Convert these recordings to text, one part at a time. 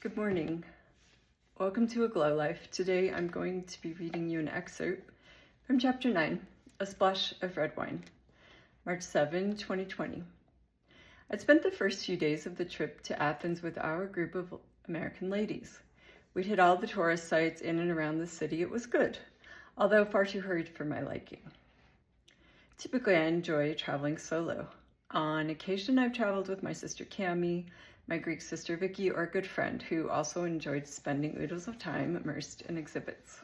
Good morning. Welcome to A Glow Life. Today I'm going to be reading you an excerpt from Chapter 9, A Splash of Red Wine, March 7, 2020. I'd spent the first few days of the trip to Athens with our group of American ladies. We'd hit all the tourist sites in and around the city. It was good, although far too hurried for my liking. Typically, I enjoy traveling solo. On occasion, I've traveled with my sister Cami, my Greek sister Vicky, or a good friend who also enjoyed spending oodles of time immersed in exhibits.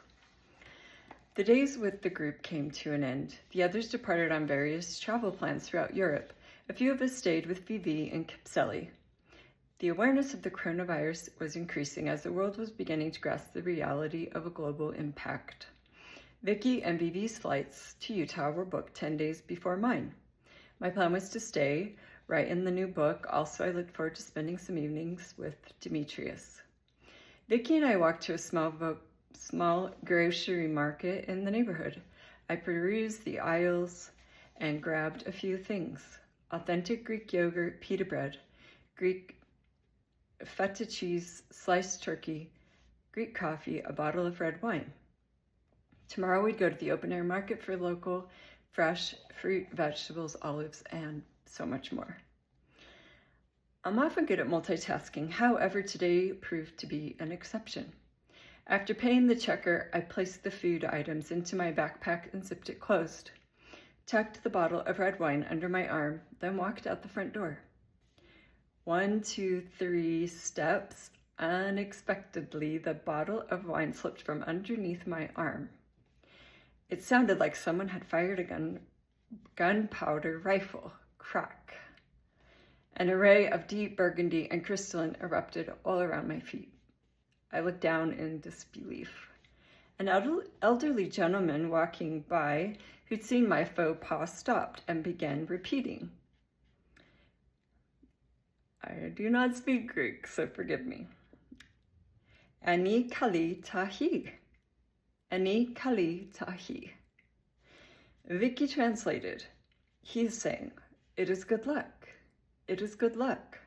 The days with the group came to an end. The others departed on various travel plans throughout Europe. A few of us stayed with Vivi in Kypseli. The awareness of the coronavirus was increasing as the world was beginning to grasp the reality of a global impact. Vicky and Vivi's flights to Utah were booked 10 days before mine. My plan was to stay, write in the new book. Also, I looked forward to spending some evenings with Demetrius. Vicky and I walked to a small grocery market in the neighborhood. I perused the aisles and grabbed a few things. Authentic Greek yogurt, pita bread, Greek feta cheese, sliced turkey, Greek coffee, a bottle of red wine. Tomorrow we'd go to the open air market for local, fresh fruit, vegetables, olives, and so much more. I'm often good at multitasking. However, today proved to be an exception. After paying the checker, I placed the food items into my backpack and zipped it closed. Tucked the bottle of red wine under my arm, then walked out the front door. 1, 2, 3 steps. Unexpectedly, the bottle of wine slipped from underneath my arm. It sounded like someone had fired a gunpowder rifle. Crack. An array of deep burgundy and crystalline erupted all around my feet. I looked down in disbelief. An elderly gentleman walking by who'd seen my faux pas stopped and began repeating. I do not speak Greek, so forgive me. Ani kali tahi. Ani kali tahi. Vicky translated. He's saying, "It is good luck. It is good luck."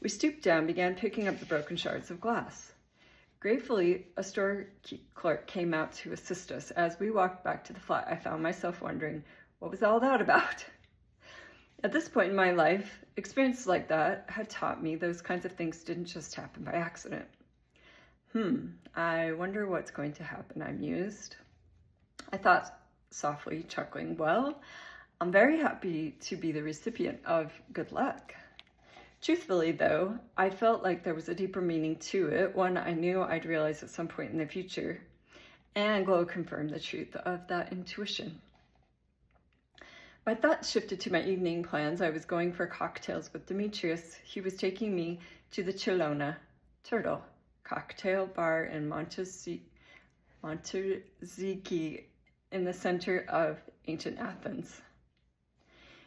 We stooped down, began picking up the broken shards of glass. Gratefully, a store clerk came out to assist us. As we walked back to the flat, I found myself wondering, what was all that about? At this point in my life, experiences like that had taught me those kinds of things didn't just happen by accident. I wonder what's going to happen, I mused. I thought, softly chuckling, well, I'm very happy to be the recipient of good luck. Truthfully, though, I felt like there was a deeper meaning to it, one I knew I'd realize at some point in the future, and Glow confirmed the truth of that intuition. My thoughts shifted to my evening plans. I was going for cocktails with Demetrius. He was taking me to the Chilona Turtle cocktail bar in Monteziki in the center of ancient Athens.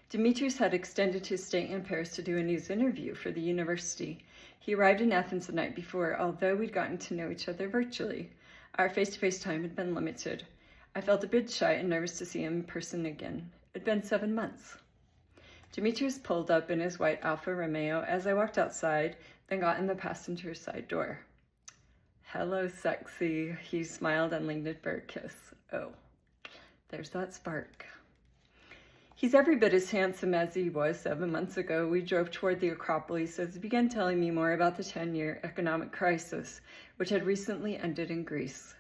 Demetrius had extended his stay in Paris to do a news interview for the university. He arrived in Athens the night before. Although we'd gotten to know each other virtually, our face-to-face time had been limited. I felt a bit shy and nervous to see him in person again. It'd been 7 months. Demetrius pulled up in his white Alfa Romeo as I walked outside, then got in the passenger side door. "Hello, sexy," he smiled and leaned in for a kiss. Oh, there's that spark. He's every bit as handsome as he was 7 months ago. We drove toward the Acropolis as he began telling me more about the 10-year economic crisis, which had recently ended in Greece.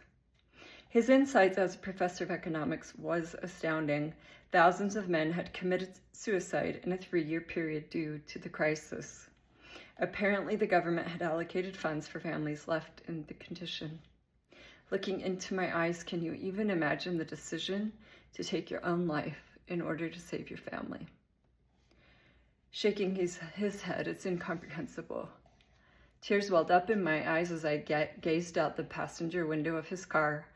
His insights as a professor of economics was astounding. Thousands of men had committed suicide in a 3-year period due to the crisis. Apparently, the government had allocated funds for families left in the condition. Looking into my eyes, can you even imagine the decision to take your own life in order to save your family? Shaking his head, it's incomprehensible. Tears welled up in my eyes as I gazed out the passenger window of his car.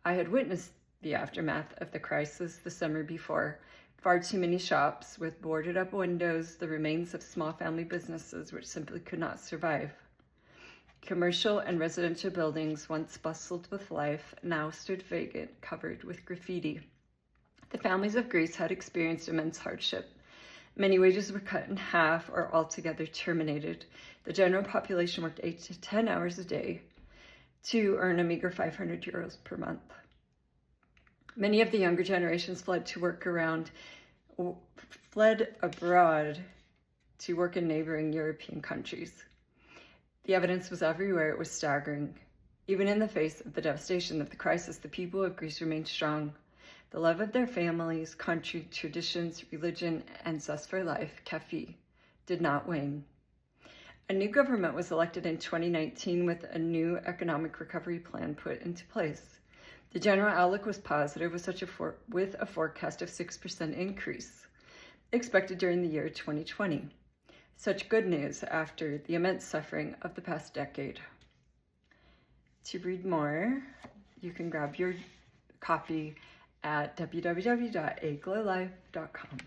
I had witnessed the aftermath of the crisis the summer before. Far too many shops with boarded up windows, the remains of small family businesses which simply could not survive. Commercial and residential buildings, once bustled with life, now stood vacant, covered with graffiti. The families of Greece had experienced immense hardship. Many wages were cut in half or altogether terminated. The general population worked 8 to 10 hours a day to earn a meager 500 euros per month. Many of the younger generations fled abroad to work in neighboring European countries. The evidence was everywhere. It was staggering. Even in the face of the devastation of the crisis, the people of Greece remained strong. The love of their families, country, traditions, religion, and zest for life, kafi, did not wane. A new government was elected in 2019 with a new economic recovery plan put into place. The general outlook was positive with a forecast of 6% increase expected during the year 2020. Such good news after the immense suffering of the past decade. To read more, you can grab your copy at www.aglowlife.com.